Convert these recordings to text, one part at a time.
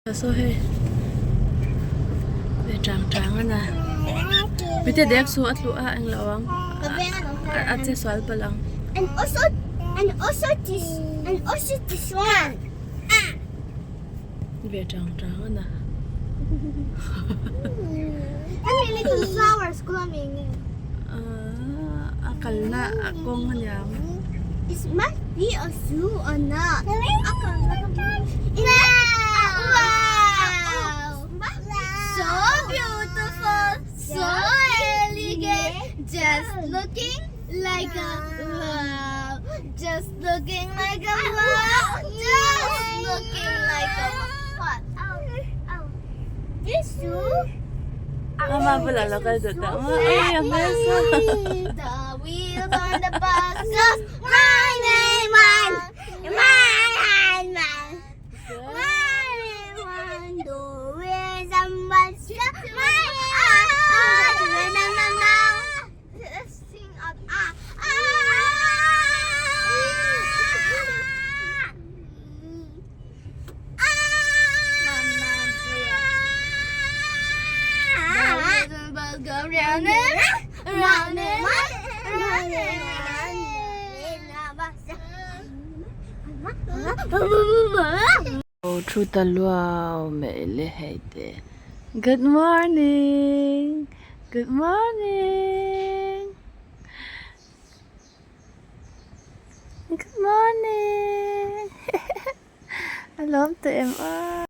So hey, về tràng tràng na. Bây giờ đẹp số at lụa anh lawang. At sẽ swal pa lang. And also this one. Về tràng tràng na. And little flowers coming. Akal na akong hanyang. It must be a zoo or not. Wow! So beautiful, so elegant, just looking like a wow. Just looking like a wow. Just looking like a what? This zoo. Mapalala dito. Ay, ang mesa. The wheels on the bus goes round and round, round and round, round and round. The wheels on the bus go round and round. Let's sing out. Go round and round and round and Oh, true talua me le heite. Good morning. Good morning. Good morning. Alam to em².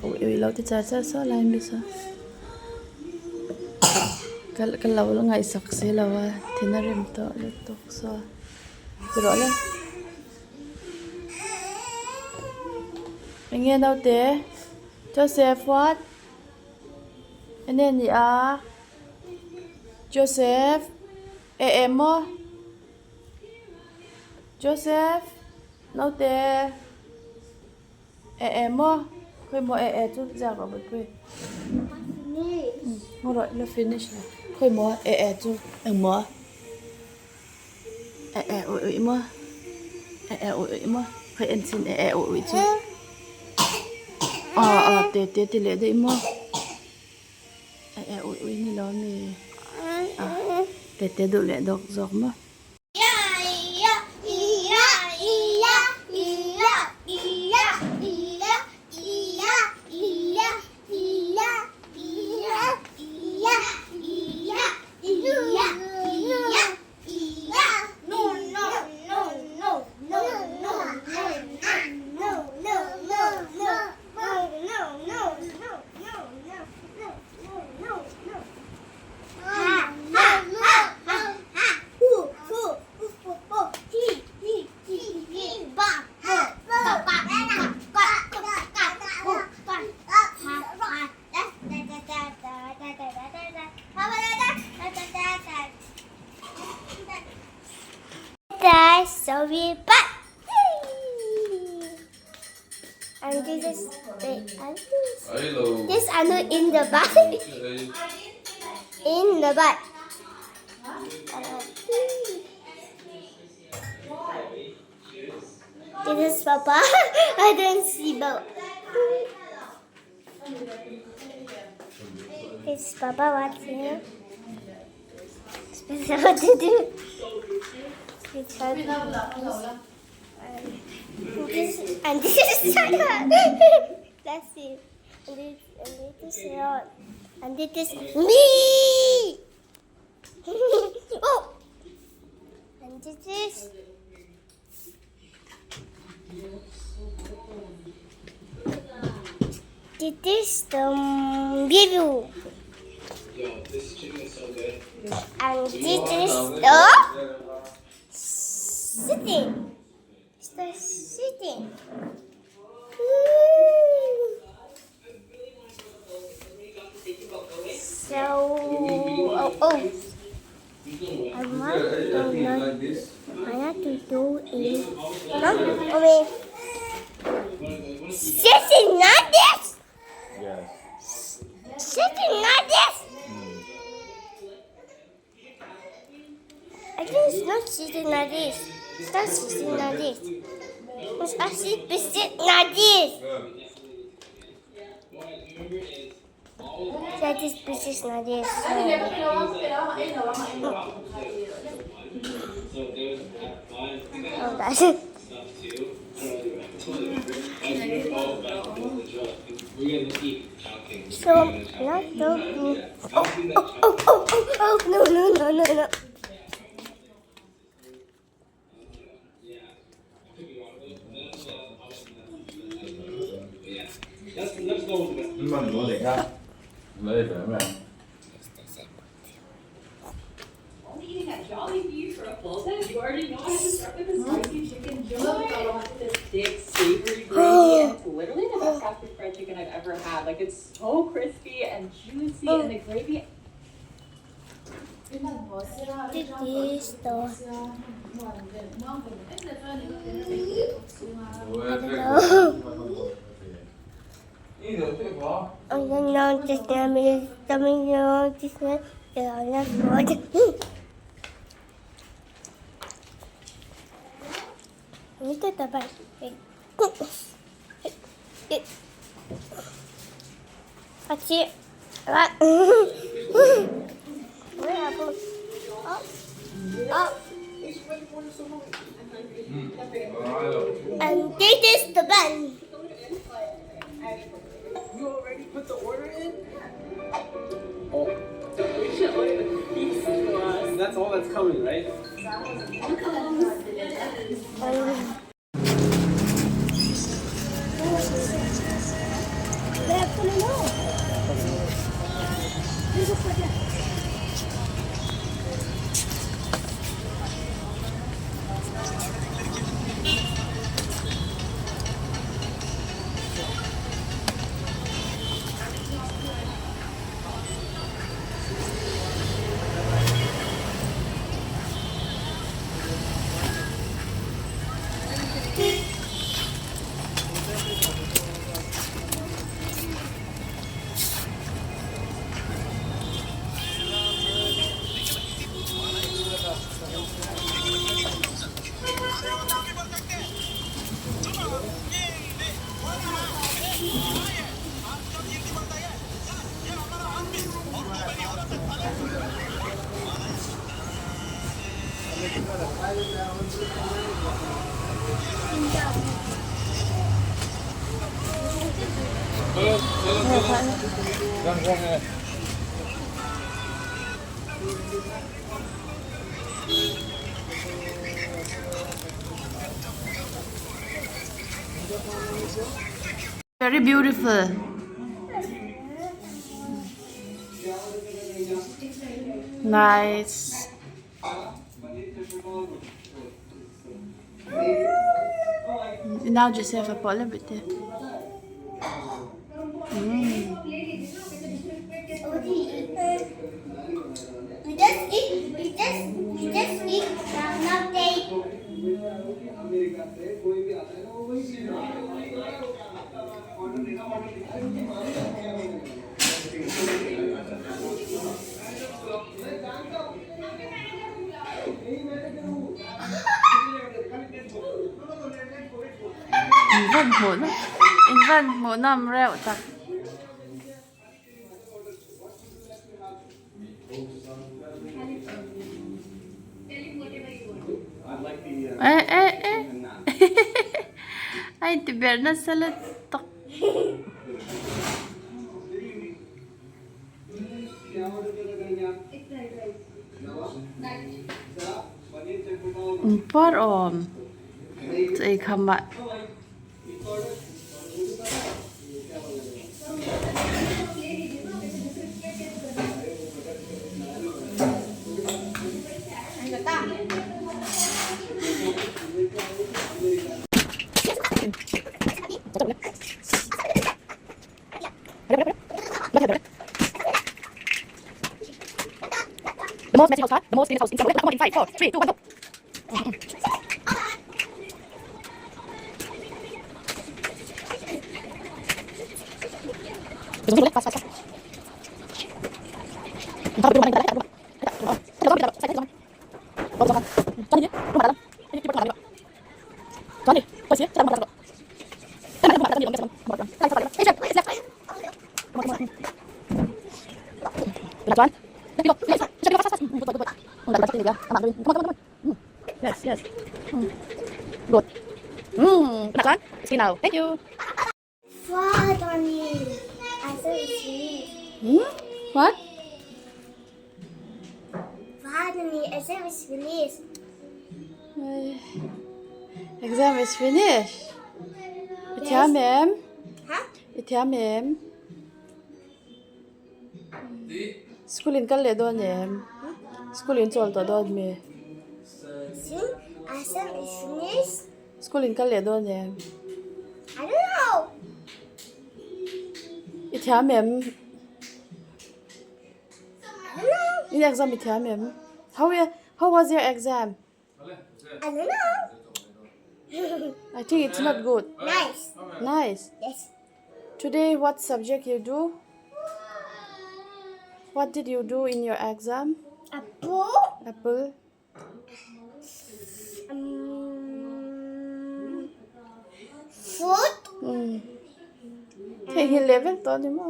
Ui lâu thì cha sao lại đi sao? Cái lâu là ngày sặc xí lâu à, thì nó rìm to lên tục sao? Rồi lên. Anh nghe đâu thế? Joseph what? Anh nghe gì à? Joseph, em á? Joseph, đâu thế? mo khơi mo chút ra vào bật quê mua rồi là finish này khơi mo chút mo ui mo ui mo khơi ăn xin ui chút tê lệ đấy mo ui ni lo mi tê đủ lệ đọc giọt mo So we back. And this is this Anu in the back. In the back. This is Papa. I don't see boat. This is Papa watching. What to do? It's hard. And this is Sarah. Let's see. And this is Ron. And this is me. Oh. And this is the review. This chicken is so good. And this is the sitting. It's the sitting. So, I have to do is, sitting like this. Yes. Sitting like this. I think it's not sitting like this. It's not sitting like this. It's actually sitting like this. So this piece is like this. Oh, that's it. So, not the... Oh, no. Mình mua được ha. Lấy phải không? Eating at Jollibee for a full day. You already know I have to start with the spicy chicken joy. This thick, savory gravy, and it's literally the best fast food fried chicken I've ever had. Like, it's so crispy and juicy, and the gravy. This is the... Ini tu tabat. Kecil. And this is the bun. You already put the order in? We should order the piece for us. That's all that's coming, right? Very beautiful. Nice. Now just have a little bit there. We just eat. Now take. Invent một năm rẹo tặc. Ê. Anh thì biết nó sẽ là tặc. Par om. Tôi không bạn. The most messy house car, the most famous house in South. Come on, in 5, 4, 3, 2, 1, go. Fast. Yes. Good. See now. Thank you. Father me. I said it's What? Father me. I said it's finished. Exam is finished. Ithiam em. Huh? Ithiam em. Schoolin kan le don em. Schoolin chol to don me. See? I said it's finished. Schoolin kan le don em. I don't know. Ithiam em. I don't know. In exam ithiam em. How was your exam? I don't know. I think it's not good. Nice. Nice. Yes. Today what subject you do? What did you do in your exam? Apple. Apple. Food. Thế hi level to đi mà.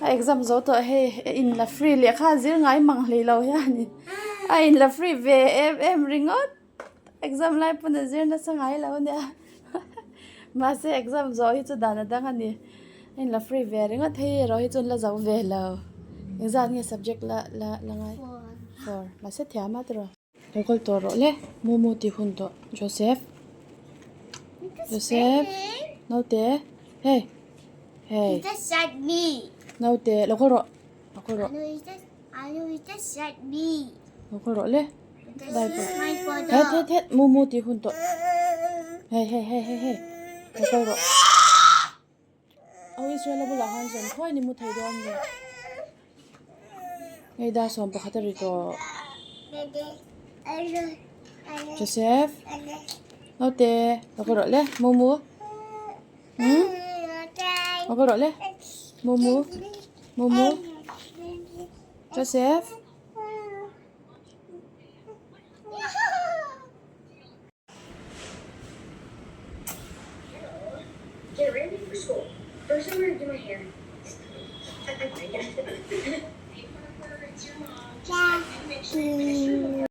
Exam zo to he in la free le kha zir ngai mang le lo ya ni. In la free ve em ringot. Exam lai pun zir na sangai lo nia. Ma se exam zo hi chu dana dang ani. In la free ve ringot he ro hi chun la zo ve lo. Exam ni subject la ngai. For ma se thia ma tro. Rekol to ro le momo ti hun to Joseph. No te. Hey. He just said me. No te. Lokoro. I know he just said me. Lokoro le. This Bye is my father. Hey. Momo ti hun to. Hey. Lokoro. Awi swela bula han son khoi ni mu thai don le. Hey da som pa khatari to. Joseph. No te. Lokoro le. Momo. Lokoro le. Momo. Joseph. Get ready for school. First, I'm gonna do my hair. I guess. Hey, Parker, it's your mom. Just make sure you finish your homework.